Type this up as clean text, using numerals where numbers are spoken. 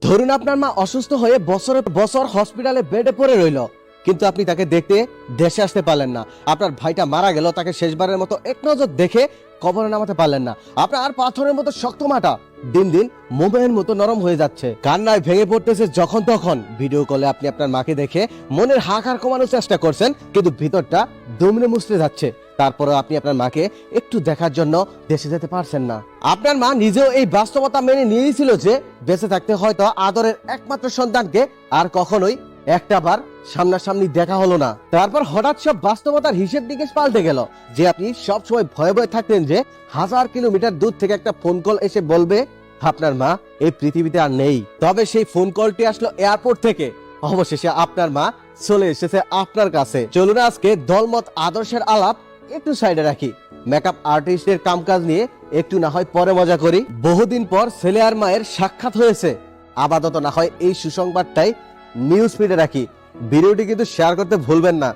ধরুন আপনার মা অসুস্থ হয়ে বছরের বছর হসপিটালে বেডে পড়ে রইল, কিন্তু আপনি তাকে দেখতে দেশে আসতে পারলেন না। আপনার ভাইটা মারা গেল, তাকে শেষবারের মতো এক নজর দেখে কবরে নামাতে পারলেন না। আপনার পাথরের মতো শক্ত মাটা দিন দিন মোমের মতো নরম হয়ে যাচ্ছে, কান্নায় ভেঙে পড়তেছে যখন তখন। ভিডিও কলে আপনি আপনার মাকে দেখে মনের হাহাকার কমানোর চেষ্টা করছেন, কিন্তু ভিতরটা দুমড়ে মুচড়ে যাচ্ছে। তারপরে আপনি আপনার মাকে একটু দেখার জন্য দেশে যেতে পারছেন না। আপনার মা নিজেও এই বাস্তবতা মেনে নিয়েছিল যে বেঁচে থাকতে হয়তো আদরের একমাত্র সন্তানকে আর কখনোই একটাবার সামনাসামনি দেখা হলো না। তারপর হঠাৎ সব বাস্তবতার হিসেব নিকেশ পাল্টে গেল, যে আপনি সব সময় ভয়ে ভয়ে থাকতেন যে 1000 কিলোমিটার দূর থেকে একটা ফোন কল এসে বলবে আপনার মা এই পৃথিবীতে আর নেই। তবে সেই ফোন কলটি আসলো এয়ারপোর্ট থেকে। অবশেষে আপনার মা চলে এসেছে আপনার কাছে। চলুন আজকে দলমত আদর্শের আলাপ একটু সাইডে রাখি, মেকআপ আর্টিস্টের কামকাজ নিয়ে একটু না হয় পরে মজা করি। বহুদিন পর ছেলে আর মায়ের সাক্ষাৎ হয়েছে, আপাতত না হয় এই সুসংবাদটাই নিউজ ফিডে রাখি। ভিডিওটি কিন্তু শেয়ার করতে ভুলবেন না।